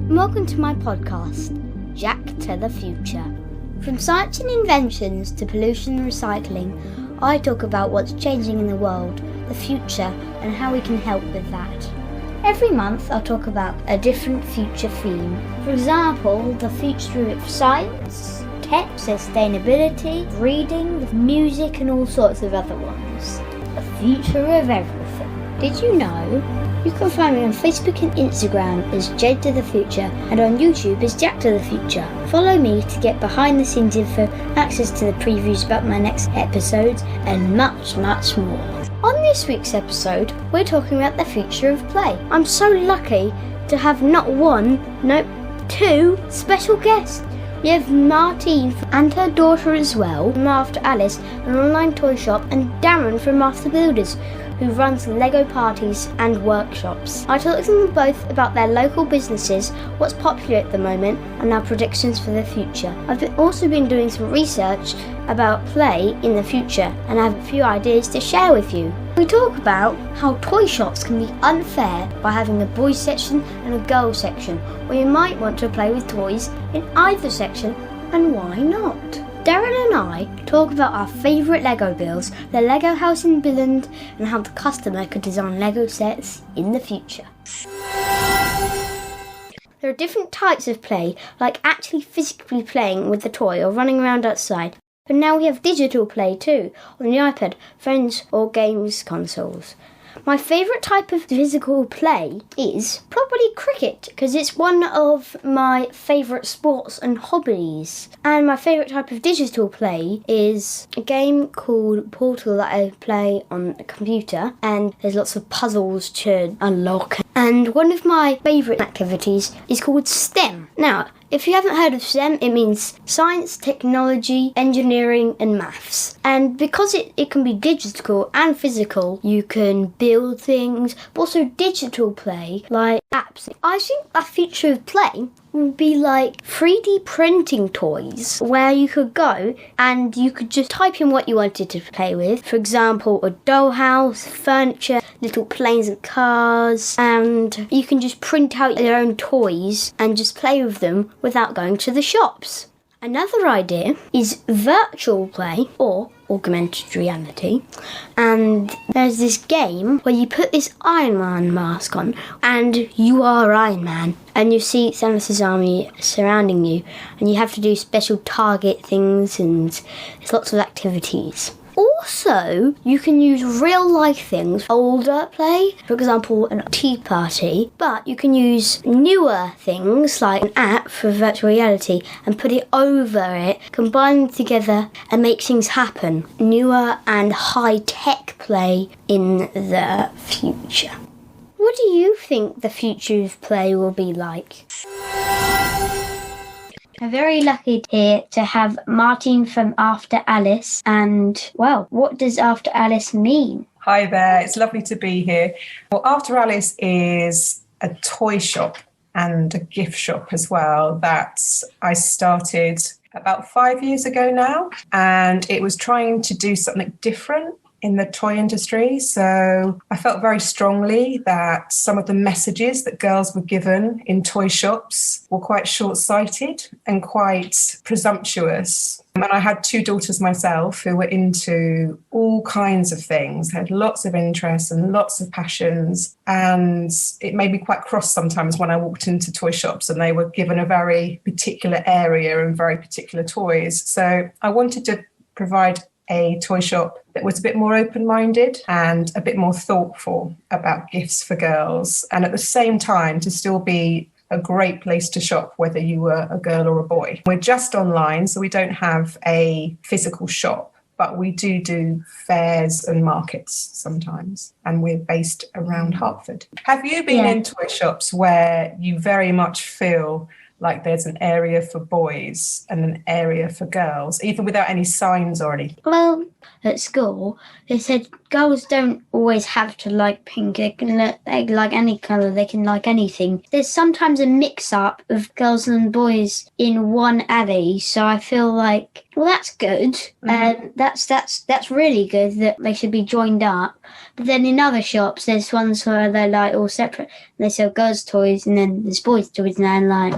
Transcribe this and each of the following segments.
Welcome to my podcast, Jack to the Future. From science and inventions to pollution and recycling, I talk about what's changing in the world, the future, and how we can help with that. Every month I'll talk about a different future theme. For example, the future of science, tech, sustainability, reading, music, and all sorts of other ones. The future of everything. Did you know? You can find me on Facebook and Instagram as Jed to the Future and on YouTube as Jack to the Future. Follow me to get behind the scenes info, access to the previews about my next episodes and much, much more. On this week's episode, we're talking about the future of play. I'm so lucky to have not one, two special guests. We have Martine and her daughter as well, from After Alice, an online toy shop, and Darren from After Builders, who runs Lego parties and workshops. I talked to them both about their local businesses, what's popular at the moment, and our predictions for the future. I've also been doing some research about play in the future, and I have a few ideas to share with you. We talk about how toy shops can be unfair by having a boys section and a girls section, where you might want to play with toys in either section, and why not? Darren and I talk about our favourite Lego builds, the Lego house in Billund, and how the customer could design Lego sets in the future. There are different types of play, like actually physically playing with the toy or running around outside. But now we have digital play too, on the iPad, phones or games consoles. My favourite type of physical play is probably cricket, because it's one of my favourite sports and hobbies. And my favourite type of digital play is a game called Portal that I play on a computer, and there's lots of puzzles to unlock. And one of my favourite activities is called STEM. Now, if you haven't heard of STEM, it means science, technology, engineering and maths. And because it can be digital and physical, you can build things, but also digital play, like apps. I think the future of play will be like 3D printing toys, where you could go and you could just type in what you wanted to play with. For example, a dollhouse, furniture, little planes and cars, and you can just print out your own toys and just play with them without going to the shops. Another idea is virtual play or augmented reality, and there's this game where you put this Iron Man mask on and you are Iron Man and you see Thanos' army surrounding you and you have to do special target things and there's lots of activities. Also, you can use real life things, older play, for example, a tea party, but you can use newer things like an app for virtual reality and put it over it, combine them together and make things happen. Newer and high-tech play in the future. What do you think the future of play will be like? I'm very lucky here to have Martine from After Alice. And, well, what does After Alice mean? Hi there, it's lovely to be here. Well, After Alice is a toy shop and a gift shop as well that I started about 5 years ago now. And it was trying to do something different in the toy industry. So I felt very strongly that some of the messages that girls were given in toy shops were quite short-sighted and quite presumptuous. And I had two daughters myself who were into all kinds of things, had lots of interests and lots of passions. And it made me quite cross sometimes when I walked into toy shops and they were given a very particular area and very particular toys. So I wanted to provide a toy shop that was a bit more open-minded and a bit more thoughtful about gifts for girls, and at the same time to still be a great place to shop, whether you were a girl or a boy. We're just online, so we don't have a physical shop, but we do fairs and markets sometimes, and we're based around Hertford. Have you been in toy shops where you very much feel like there's an area for boys and an area for girls, even without any signs or anything? Well, at school, they said girls don't always have to like pink. They can like any colour. They can like anything. There's sometimes a mix-up of girls and boys in one alley, so I feel like, well, that's good. That's really good that they should be joined up. But then in other shops, there's ones where they're like all separate. They sell girls' toys and then there's boys' toys, and I'm like,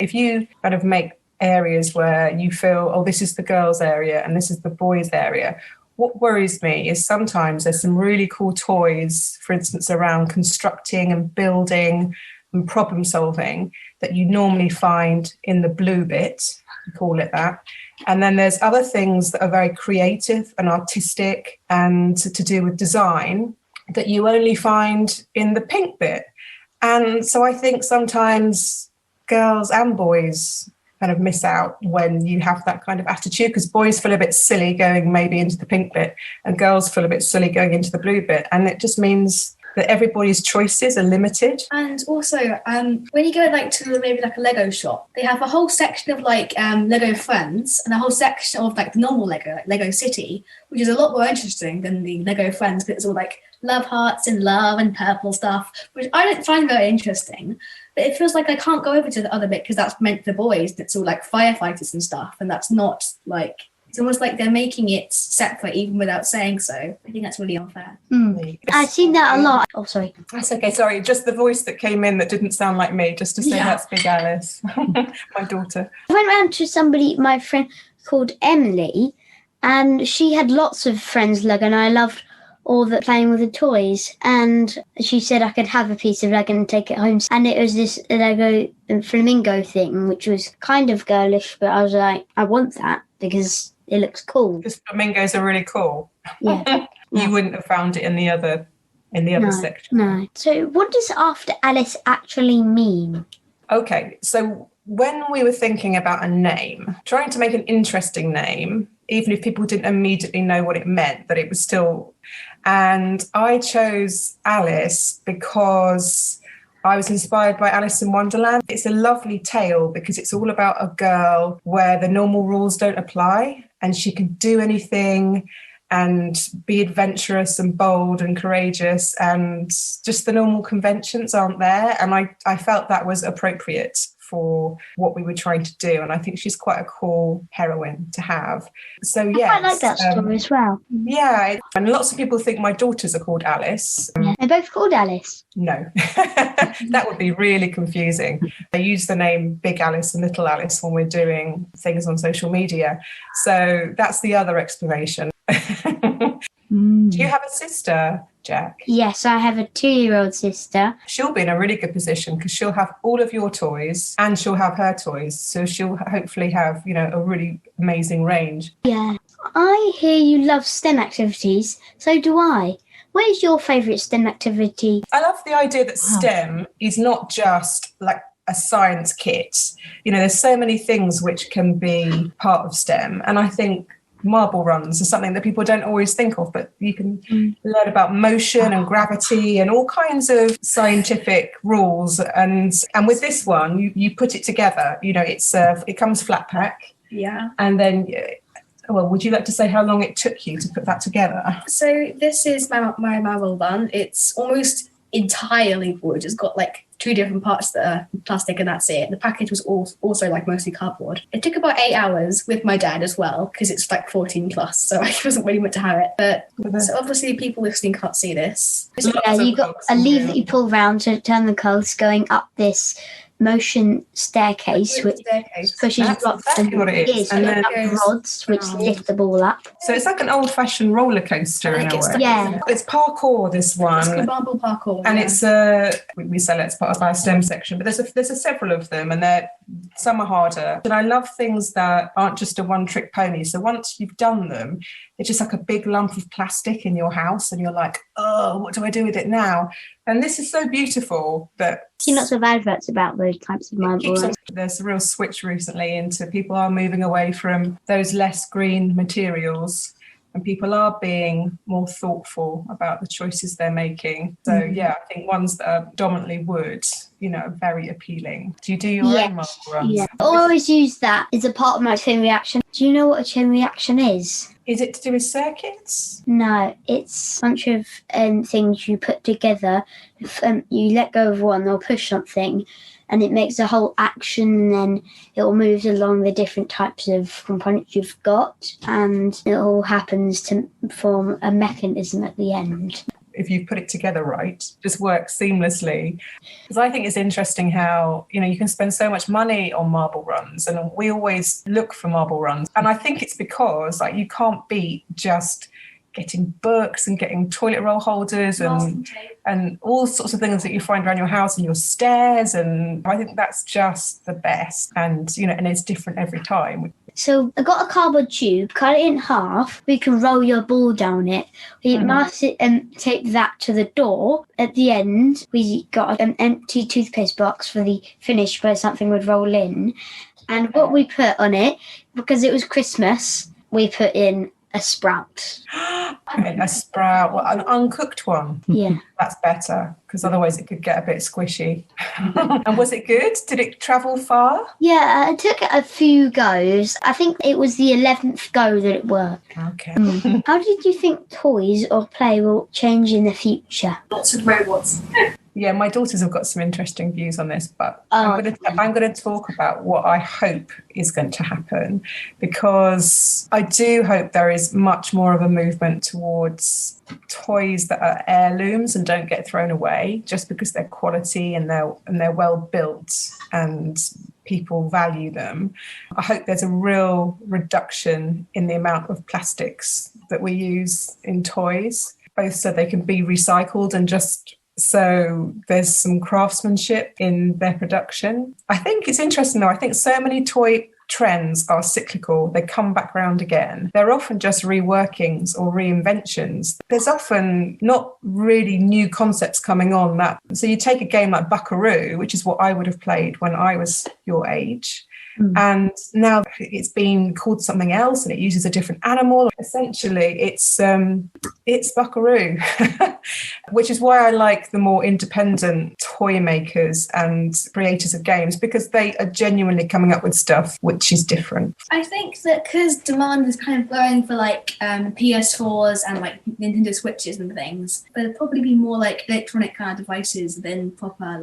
If you kind of make areas where you feel, oh, this is the girls' area and this is the boys' area. What worries me is sometimes there's some really cool toys, for instance, around constructing and building and problem solving that you normally find in the blue bit, call it that. And then there's other things that are very creative and artistic and to do with design that you only find in the pink bit. And so I think sometimes girls and boys kind of miss out when you have that kind of attitude, because boys feel a bit silly going maybe into the pink bit and girls feel a bit silly going into the blue bit, and it just means that everybody's choices are limited. And also, when you go like to maybe like a Lego shop, they have a whole section of like Lego Friends and a whole section of like the normal Lego, like Lego City, which is a lot more interesting than the Lego Friends, because it's all like love hearts and love and purple stuff, which I don't find very interesting. But it feels like I can't go over to the other bit because that's meant for boys. It's all like firefighters and stuff, and that's not like, it's almost like they're making it separate even without saying so. I think that's really unfair. I've seen that a lot. Oh, sorry. That's okay, sorry, just the voice that came in that didn't sound like me, just to say that's Big Alice, my daughter. I went round to my friend called Emily, and she had lots of friends Lego, and I loved all that playing with the toys, and she said I could have a piece of Lego and take it home, and it was this Lego flamingo thing, which was kind of girlish, but I was like, I want that because it looks cool. Because flamingos are really cool. Yeah. You wouldn't have found it in the other section. No. So what does After Alice actually mean? Okay, so when we were thinking about a name, trying to make an interesting name, even if people didn't immediately know what it meant, that it was still... And I chose Alice because I was inspired by Alice in Wonderland. It's a lovely tale because it's all about a girl where the normal rules don't apply and she can do anything and be adventurous and bold and courageous, and just the normal conventions aren't there. And I felt that was appropriate for what we were trying to do, and I think she's quite a cool heroine to have. So yeah, I like that story as well. Yeah, and lots of people think my daughters are called Alice. They're both called Alice. No, that would be really confusing. I use the name Big Alice and Little Alice when we're doing things on social media, so that's the other explanation. Do you have a sister, Jack? Yes, I have a 2-year-old sister. She'll be in a really good position because she'll have all of your toys and she'll have her toys. So she'll hopefully have, a really amazing range. Yeah. I hear you love STEM activities. So do I. What is your favourite STEM activity? I love the idea that STEM is not just like a science kit. There's so many things which can be part of STEM. And I think marble runs are something that people don't always think of, but you can learn about motion and gravity and all kinds of scientific rules. And with this one, you put it together. It comes flat pack. Yeah. And then, well, would you like to say how long it took you to put that together? So this is my marble run. It's almost entirely wood. It's got like 2 different parts that are plastic, and that's it. The package was also like mostly cardboard. It took about 8 hours with my dad as well, because it's like 14 plus, so I wasn't really meant to have it. But so obviously people listening can't see this. Yeah, you got a lever that you pull round to turn the cogs going up this motion staircase, which pushes blocks exactly what it is. And then up rods which lift the ball up. So it's like an old-fashioned roller coaster in a way. Yeah, it's parkour, this one. It's called marble parkour, and it's we sell it as part of our STEM section, but there's several of them, and some are harder. And I love things that aren't just a one-trick pony. So once you've done them, it's just like a big lump of plastic in your house, and you're like, oh, what do I do with it now? And this is so beautiful that... Seen lots of adverts about those types of marbles. There's a real switch recently into people are moving away from those less green materials, and people are being more thoughtful about the choices they're making. So yeah, I think ones that are dominantly wood, are very appealing. Do you do your own marble runs? Yeah, I always use that as a part of my chain reaction. Do you know what a chain reaction is? Is it to do with circuits? No, it's a bunch of things you put together. If you let go of one or push something, and it makes a whole action, and then it all moves along the different types of components you've got, and it all happens to form a mechanism at the end. If you put it together right, just works seamlessly. Because I think it's interesting how, you can spend so much money on marble runs, and we always look for marble runs. And I think it's because you can't beat just getting books and getting toilet roll holders and all sorts of things that you find around your house and your stairs. And I think that's just the best. And, and it's different every time. So I got a cardboard tube, cut it in half. We can roll your ball down it. We mask it and tape that to the door. At the end, we got an empty toothpaste box for the finish where something would roll in. And what we put on it, because it was Christmas, we put in a sprout. A sprout, an uncooked one. Yeah. That's better, because otherwise it could get a bit squishy. And was it good? Did it travel far? Yeah, it took a few goes. I think it was the 11th go that it worked. Okay. How did you think toys or play will change in the future? Lots of robots. Yeah, my daughters have got some interesting views on this, but I'm going to talk about what I hope is going to happen, because I do hope there is much more of a movement towards toys that are heirlooms and don't get thrown away just because they're quality and they're well built and people value them. I hope there's a real reduction in the amount of plastics that we use in toys, both so they can be recycled and just so there's some craftsmanship in their production. I think it's interesting though. I think so many toy trends are cyclical. They come back round again. They're often just reworkings or reinventions. There's often not really new concepts coming on that. So you take a game like Buckaroo, which is what I would have played when I was your age. And now it's been called something else and it uses a different animal. Essentially, it's Buckaroo, which is why I like the more independent toy makers and creators of games, because they are genuinely coming up with stuff which is different. I think that because demand is kind of growing for PS4s and Nintendo Switches and things, there'll probably be more electronic kind of devices than proper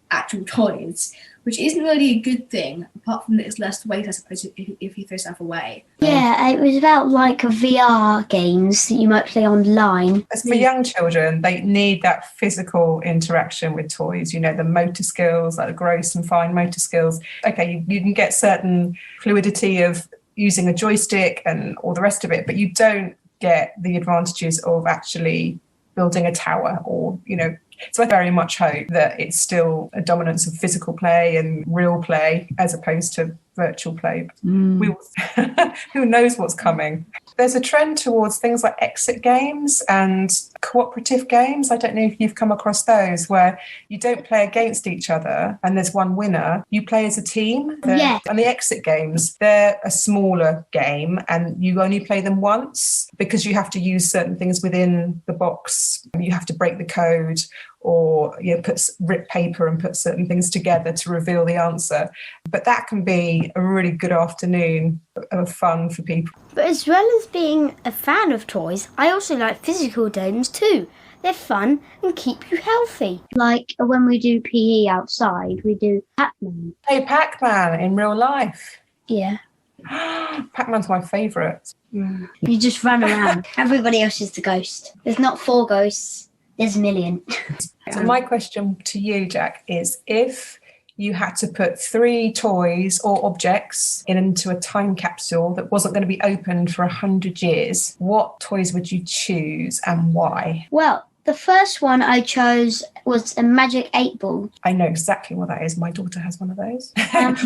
actual toys, which isn't really a good thing, apart from that it's less weight, I suppose, if you throw stuff away. Yeah, it was about VR games that you might play online. As for young children, they need that physical interaction with toys, the motor skills, the gross and fine motor skills. Okay, you can get certain fluidity of using a joystick and all the rest of it, but you don't get the advantages of actually building a tower or, So I very much hope that it's still a dominance of physical play and real play as opposed to virtual play. We will, who knows what's coming? There's a trend towards things like exit games and cooperative games. I don't know if you've come across those, where you don't play against each other and there's one winner. You play as a team. Yeah. And the exit games, they're a smaller game and you only play them once because you have to use certain things within the box. You have to break the code or rip paper and put certain things together to reveal the answer. But that can be a really good afternoon of fun for people. But as well as being a fan of toys, I also like physical games too. They're fun and keep you healthy. Like when we do PE outside, we do Pac-Man. Hey, Pac-Man in real life. Yeah. Pac-Man's my favourite. You just run around. Everybody else is the ghost. There's not 4 ghosts. There's a million. So my question to you, Jack, is if you had to put 3 toys or objects into a time capsule that wasn't going to be opened for 100 years, what toys would you choose and why? Well, the first one I chose was a magic 8-ball. I know exactly what that is. My daughter has one of those.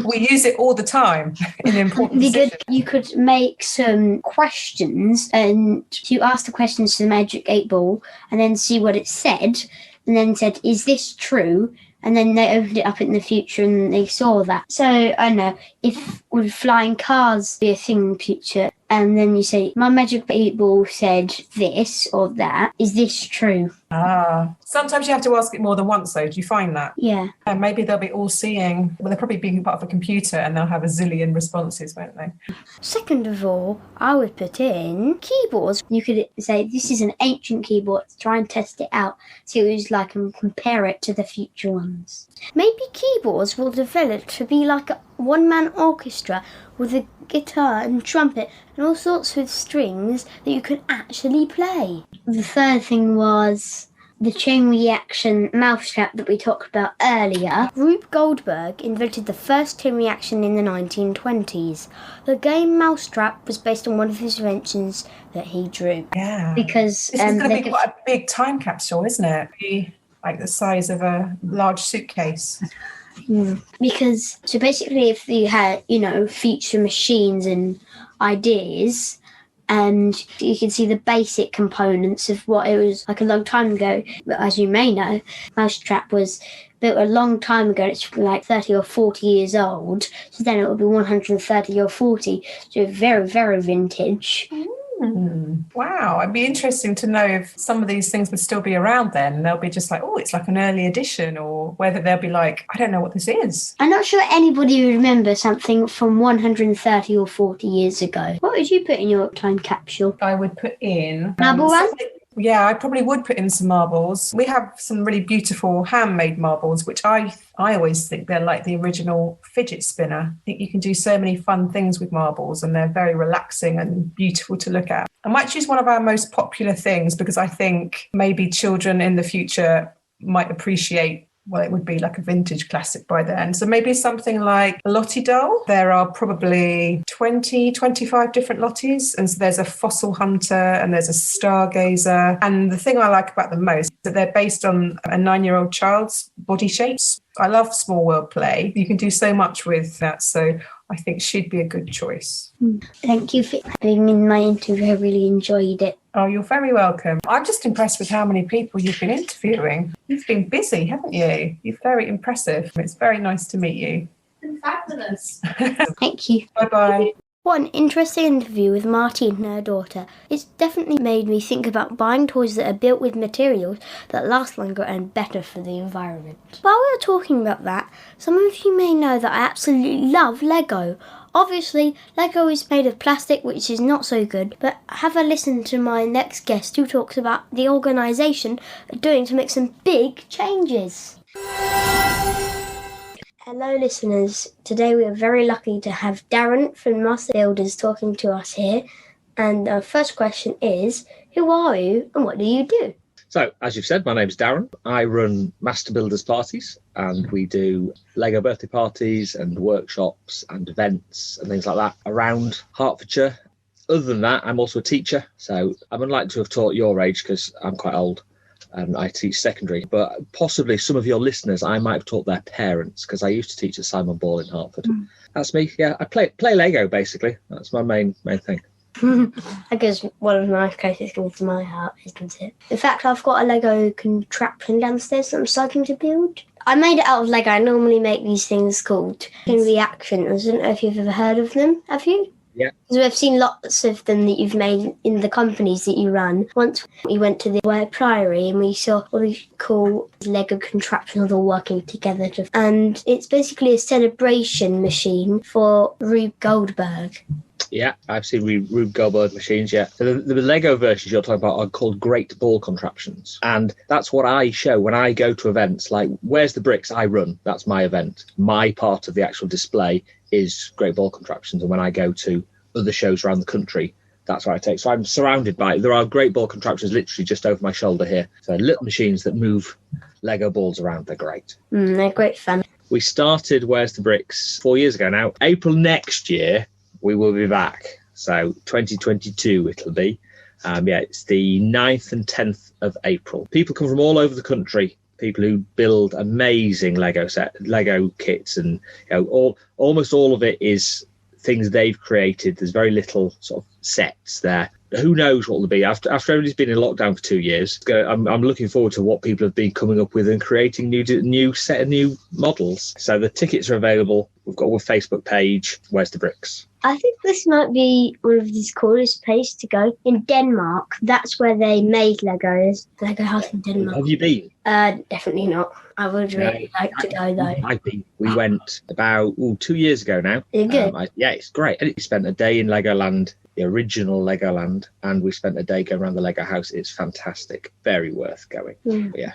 We use it all the time in important decisions. You could make some questions and you ask the questions to the magic 8-ball and then see what it said and then said, is this true? And then they opened it up in the future and they saw that. So, I don't know, if would flying cars be a thing in the future? And then you say, my magic 8-ball said this or that. Is this true? Sometimes you have to ask it more than once, though. Do you find that? Yeah. And maybe they'll be all seeing, well, they're probably being part of a computer and they'll have a zillion responses, won't they? Second of all, I would put in keyboards. You could say this is an ancient keyboard, try and test it out, see what it's like and compare it to the future ones. Maybe keyboards will develop to be like a one-man orchestra with a guitar and trumpet and all sorts of strings that you can actually play. The third thing was the chain reaction mousetrap that we talked about earlier. Rube Goldberg invented the first chain reaction in the 1920s. The game Mousetrap was based on one of his inventions that he drew. Yeah. Because this is going to be quite a big time capsule, isn't it? Be like the size of a large suitcase. Because, so basically if you had, feature machines and ideas, and you can see the basic components of what it was like a long time ago. But as you may know, Mousetrap was built a long time ago. It's like 30 or 40 years old. So then it will be 130 or 40. So very, very vintage. Wow, it'd be interesting to know if some of these things would still be around then, and they'll be just like, oh, it's like an early edition, or whether they'll be like, I don't know what this is. I'm not sure anybody would remember something from 130 or 40 years ago. What would you put in your time capsule? I would put in Marble run? Yeah, I probably would put in some marbles. We have some really beautiful handmade marbles, which I always think they're like the original fidget spinner. I think you can do so many fun things with marbles, and they're very relaxing and beautiful to look at. I might choose one of our most popular things because I think maybe children in the future might appreciate, well, it would be like a vintage classic by then. So maybe something like a Lottie doll. There are probably 20, 25 different Lotties. And so there's a fossil hunter and there's a stargazer. And the thing I like about them most is that they're based on a 9-year-old child's body shapes. I love small world play. You can do so much with that. So I think she'd be a good choice. Thank you for being in my interview. I really enjoyed it. Oh, you're very welcome. I'm just impressed with how many people you've been interviewing. You've been busy, haven't you? You're very impressive. It's very nice to meet you. Fabulous. Thank you. Bye-bye. What an interesting interview with Martine and her daughter. It's definitely made me think about buying toys that are built with materials that last longer and better for the environment. While we were talking about that, some of you may know that I absolutely love Lego. Obviously, Lego is made of plastic, which is not so good, but have a listen to my next guest who talks about the organisation are doing to make some big changes. Hello listeners, today we are very lucky to have Darren from Master Builders talking to us here, and our first question is, who are you and what do you do? So, as you've said, my name's Darren. I run Master Builders parties, and we do Lego birthday parties and workshops and events and things like that around Hertfordshire. Other than that, I'm also a teacher, so I'm unlikely to have taught your age because I'm quite old. And I teach secondary, but possibly some of your listeners, I might have taught their parents because I used to teach at Simon Ball in Hertford. That's me. Yeah, I play Lego basically. That's my main thing. I guess one of my closest things to my heart, isn't it? In fact, I've got a Lego contraption downstairs that I'm starting to build. I made it out of Lego. I normally make these things called chain reactions. I don't know if you've ever heard of them. Have you? Yeah. Because we've seen lots of them that you've made in the companies that you run. Once we went to the Wire Priory and we saw all these cool Lego contraptions all working together. And it's basically a celebration machine for Rube Goldberg. Yeah, I've seen Rube Goldberg machines, yeah. So the Lego versions you're talking about are called Great Ball Contraptions. And that's what I show when I go to events. Like, Where's the Bricks? I run. That's my event. My part of the actual display is Great Ball Contraptions. And when I go to other shows around the country, that's what I take. So I'm surrounded by it. There are Great Ball Contraptions literally just over my shoulder here. So little machines that move Lego balls around. They're great. They're great fun. We started Where's the Bricks 4 years ago now. April next year, we will be back. So 2022 it'll be. It's the 9th and 10th of April. People come from all over the country. People who build amazing Lego kits, and almost all of it is things they've created. There's very little sort of sets there. Who knows what will be after everybody's been in lockdown for 2 years. I'm looking forward to what people have been coming up with and creating new set of new models. So the tickets are available. We've got a Facebook page, Where's the Bricks. I think this might be one of the coolest places to go. In Denmark, that's where they made Legos. Lego house in Denmark. Have you been? Definitely not. I would really like to go though. I've been. We went about 2 years ago now. Is it good? Yeah, it's great. And we spent a day in Legoland, the original Legoland, and we spent a day going around the Lego house. It's fantastic. Very worth going. Yeah.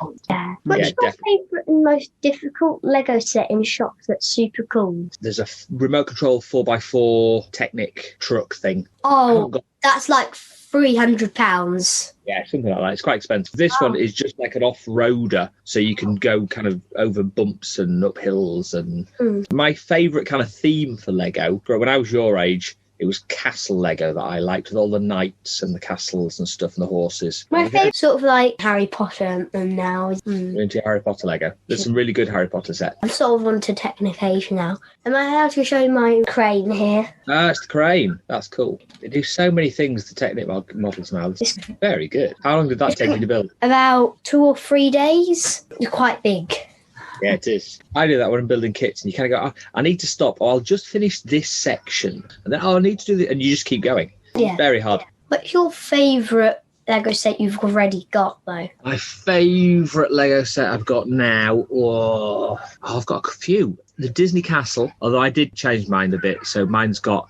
What's your favourite and most difficult Lego set in shops that's super cool? There's a remote control 4x4 Technic truck thing. Oh, that's like £300. Yeah, something like that. It's quite expensive. This one is just like an off-roader, so you can go kind of over bumps and up hills. And my favourite kind of theme for Lego, when I was your age, it was castle Lego that I liked, with all the knights and the castles and stuff and the horses. My favourite sort of like Harry Potter and now is... You're into Harry Potter Lego. There's some really good Harry Potter sets. I'm sort of onto Technic Age now. Am I allowed to show you my crane here? It's the crane. That's cool. They do so many things, the Technic models now. It's very good. How long did that take you to build? About 2 or 3 days. It's quite big. Yeah, it is. I do that when I'm building kits, and you kind of go, I need to stop, or I'll just finish this section, and then I need to do this, and you just keep going. Yeah. Very hard. What's your favourite Lego set you've already got, though? My favourite Lego set I've got now, I've got a few. The Disney Castle, although I did change mine a bit. So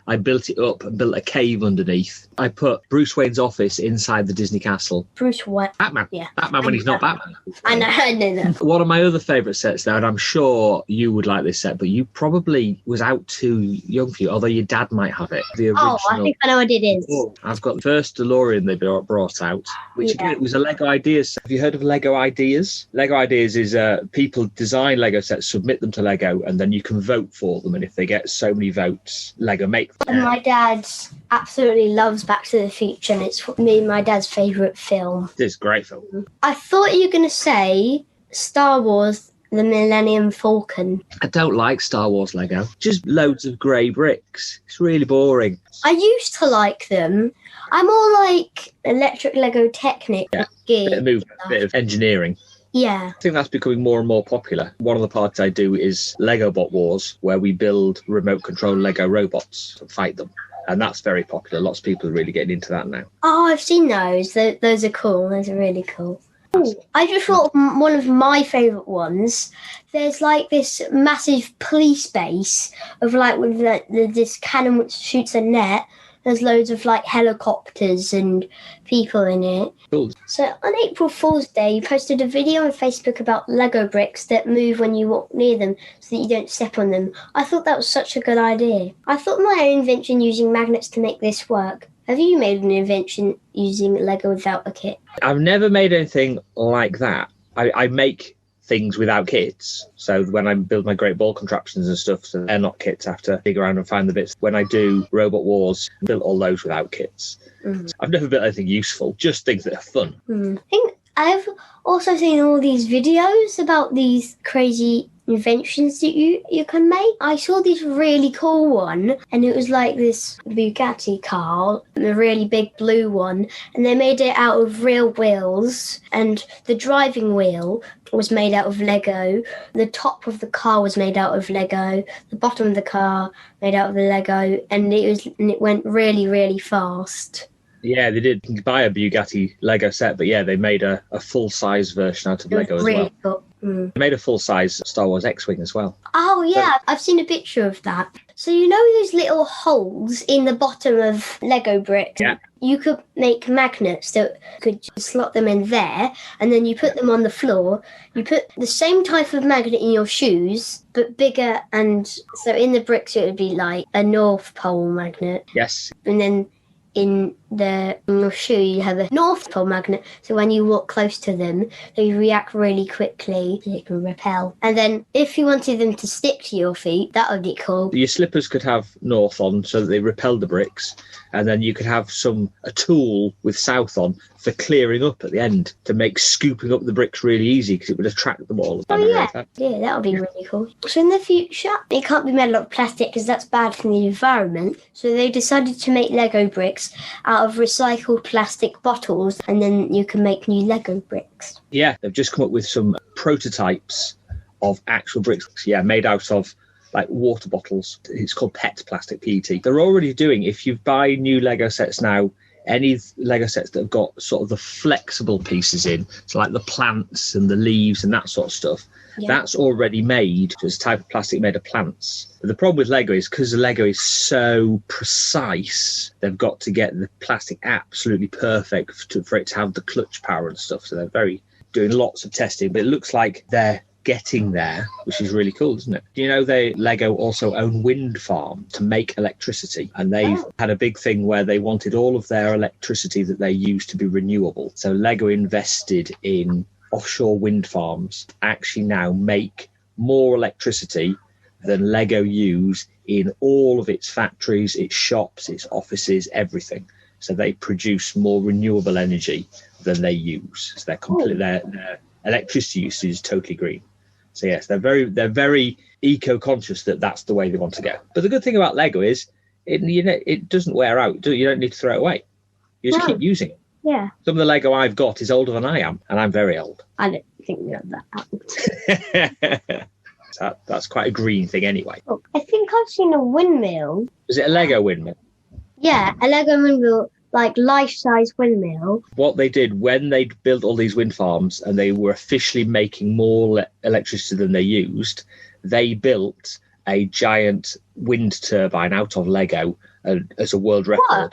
I built it up and built a cave underneath. I put Bruce Wayne's office inside the Disney Castle. Bruce what? Batman. Yeah. Batman when he's not Batman. I know that. One of my other favourite sets there, and I'm sure you would like this set, but you probably was out too young for you, although your dad might have it. The original. Oh, I think I know what it is. I've got the first DeLorean they brought out, which again, it was a Lego Ideas set. Have you heard of Lego Ideas? Lego Ideas is people design Lego sets, submit them to Lego, and then you can vote for them, and if they get so many votes, Lego make them. And my dad absolutely loves Back to the Future, and it's me and my dad's favourite film. It's a great film. I thought you were going to say Star Wars, the Millennium Falcon. I don't like Star Wars Lego. Just loads of grey bricks. It's really boring. I used to like them. I'm more like Electric Lego Technic. Yeah, bit of movement, bit of engineering. Yeah. I think that's becoming more and more popular. One of the parts I do is Lego Bot Wars, where we build remote control Lego robots and fight them. And that's very popular. Lots of people are really getting into that now. Oh, I've seen those. Those are cool. Those are really cool. Ooh, I just thought one of my favourite ones, there's like this massive police base of like with this cannon which shoots a net. There's loads of like helicopters and people in it. Cool. So on April Fool's Day, you posted a video on Facebook about Lego bricks that move when you walk near them so that you don't step on them. I thought that was such a good idea. I thought my own invention using magnets to make this work. Have you made an invention using Lego without a kit? I've never made anything like that. I make things without kits. So when I build my Great Ball Contraptions and stuff, so they're not kits, I have to dig around and find the bits. When I do Robot Wars, I build all those without kits. So I've never built anything useful, just things that are fun. I think I've also seen all these videos about these crazy inventions that you can make. I saw this really cool one, and it was like this Bugatti car, a really big blue one, and they made it out of real wheels, and the driving wheel was made out of Lego, the top of the car was made out of Lego, the bottom of the car made out of the Lego, and it went really, really fast. Yeah, they did. You can buy a Bugatti Lego set, but yeah, they made a full-size version out of Lego as well. Cool. They made a full-size Star Wars X-Wing as well. Oh, yeah, I've seen a picture of that. So you know those little holes in the bottom of Lego bricks? Yeah. You could make magnets that could slot them in there, and then you put them on the floor. You put the same type of magnet in your shoes, but bigger, and so in the bricks it would be like a North Pole magnet. Yes. And then in your shoe you have a North Pole magnet, so when you walk close to them they react really quickly, so they can repel. And then if you wanted them to stick to your feet, that would be cool. Your slippers could have North on so that they repel the bricks, and then you could have a tool with South on for clearing up at the end to make scooping up the bricks really easy, because it would attract them all. Oh yeah, that would be really cool. So in the future it can't be made out of plastic because that's bad for the environment, so they decided to make Lego bricks out of recycled plastic bottles, and then you can make new Lego bricks. Yeah, they've just come up with some prototypes of actual bricks, made out of like water bottles. It's called PET, plastic PET. They're already doing, if you buy new Lego sets now, any Lego sets that have got sort of the flexible pieces in, so like the plants and the leaves and that sort of stuff, that's already made. So it's a type of plastic made of plants. But the problem with Lego is because the Lego is so precise, they've got to get the plastic absolutely perfect for it to have the clutch power and stuff. So they're doing lots of testing, but it looks like they're getting there, which is really cool, isn't it? Do you know Lego also own wind farms to make electricity, and they've had a big thing where they wanted all of their electricity that they use to be renewable. So Lego invested in offshore wind farms, actually now make more electricity than Lego use in all of its factories, its shops, its offices, everything. So they produce more renewable energy than they use. So their electricity usage is totally green. So yes, they're very eco-conscious that's the way they want to go. But the good thing about Lego is it doesn't wear out. You don't need to throw it away. You just keep using it. Yeah. Some of the Lego I've got is older than I am, and I'm very old. I don't think that. That's quite a green thing anyway. Oh, I think I've seen a windmill. Is it a Lego windmill? Yeah, a Lego windmill, like life-size windmill. What they did when they built all these wind farms and they were officially making more electricity than they used, they built a giant wind turbine out of Lego as a world record. What?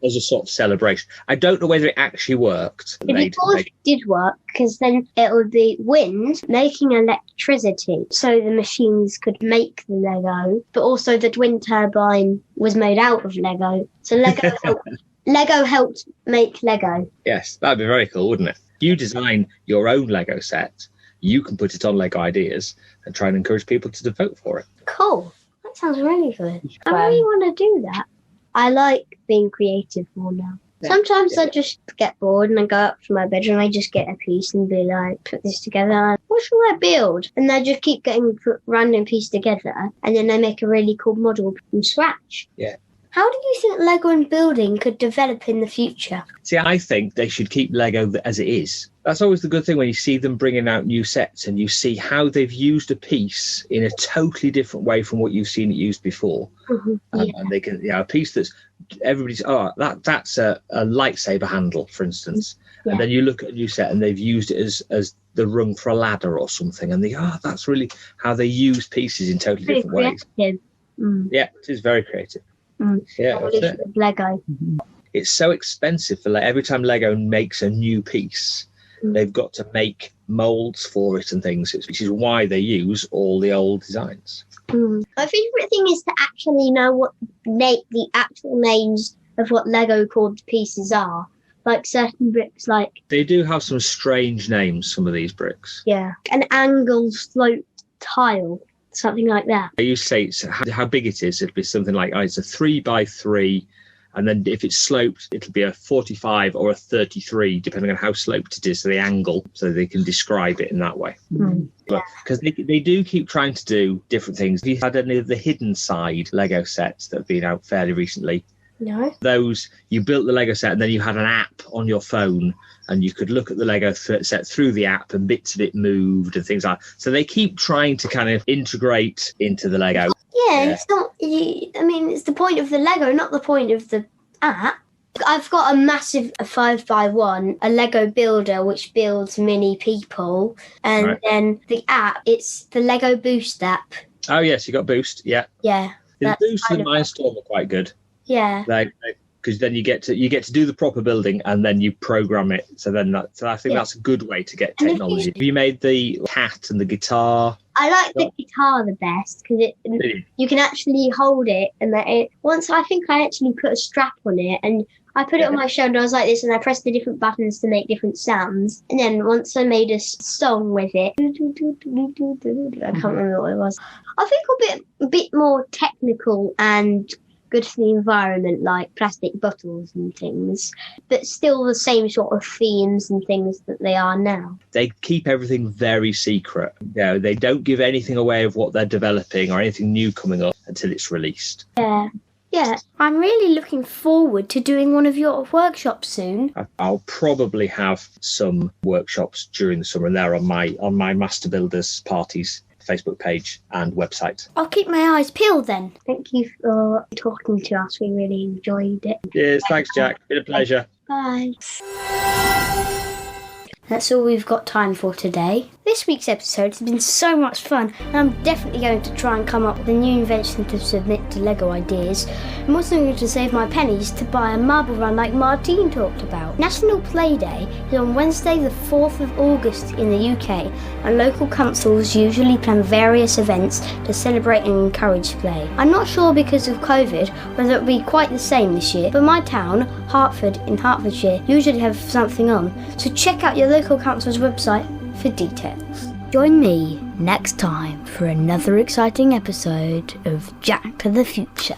As a sort of celebration. I don't know whether it actually worked. It did work, because then it would be wind making electricity, so the machines could make the Lego, but also the wind turbine was made out of Lego. So Lego helped make Lego. Yes, that'd be very cool, wouldn't it? If you design your own Lego set, you can put it on Lego Ideas and try and encourage people to vote for it. Cool. That sounds really good. I really want to do that. I like being creative more now. Sometimes I just get bored and I go up to my bedroom and I just get a piece and be like, put this together. What shall I build? And I just keep getting random pieces together, and then I make a really cool model from scratch. Yeah. How do you think Lego and building could develop in the future? See, I think they should keep Lego as it is. That's always the good thing when you see them bringing out new sets and you see how they've used a piece in a totally different way from what you've seen it used before. Mm-hmm. And they can, a piece that's everybody's, that's a lightsaber handle, for instance. Yeah. And then you look at a new set and they've used it as the rung for a ladder or something. And that's really how they use pieces in totally different ways. Yeah, it is very creative. Yeah, that's it. Lego. It's so expensive for every time Lego makes a new piece, they've got to make molds for it and things, which is why they use all the old designs. My favourite thing is to actually know what the actual names of what Lego called pieces are. Like certain bricks, like... They do have some strange names, some of these bricks. Yeah. An angle sloped tile. Something like that. I used to say how big it is. It'd be something like it's a 3x3, and then if it's sloped, it'll be a 45 or a 33, depending on how sloped it is, so the angle, so they can describe it in that way. Because they do keep trying to do different things. Have you had any of the hidden side Lego sets that have been out fairly recently? No. Those, you built the Lego set and then you had an app on your phone and you could look at the Lego set through the app and bits of it moved and things like that. So they keep trying to kind of integrate into the Lego. Yeah, it's not, it's the point of the Lego, not the point of the app. I've got a massive 5x1, a Lego builder which builds mini people. And then the app, it's the Lego Boost app. Oh, yes, you got Boost, yeah. Yeah. The Boost and Mindstorm are quite good. Yeah. Because then you get to do the proper building and then you program it. So I think that's a good way to get technology. Have you made the cat and the guitar? I like the guitar the best because you can actually hold it, and once I think I actually put a strap on it and I put it on my shoulder. I was like this, and I pressed the different buttons to make different sounds. And then once I made a song with it, I can't remember what it was. I think a bit more technical and good for the environment, like plastic bottles and things, but still the same sort of themes and things that they are now. They keep everything very secret. They don't give anything away of what they're developing or anything new coming up until it's released. Yeah, I'm really looking forward to doing one of your workshops soon. I'll probably have some workshops during the summer, and they're on my Master Builders parties. Facebook page and website. I'll keep my eyes peeled then. Thank you for talking to us. We really enjoyed it. Cheers, thanks Jack. Been a pleasure. Bye. That's all we've got time for today. This week's episode has been so much fun, and I'm definitely going to try and come up with a new invention to submit to Lego Ideas. I'm also going to save my pennies to buy a marble run like Martine talked about. National Play Day is on Wednesday the 4th of August in the UK, and local councils usually plan various events to celebrate and encourage play. I'm not sure because of COVID whether it will be quite the same this year, but my town, Hertford in Hertfordshire, usually have something on, so check out your local council's website for details. Join me next time for another exciting episode of Jack to the Future.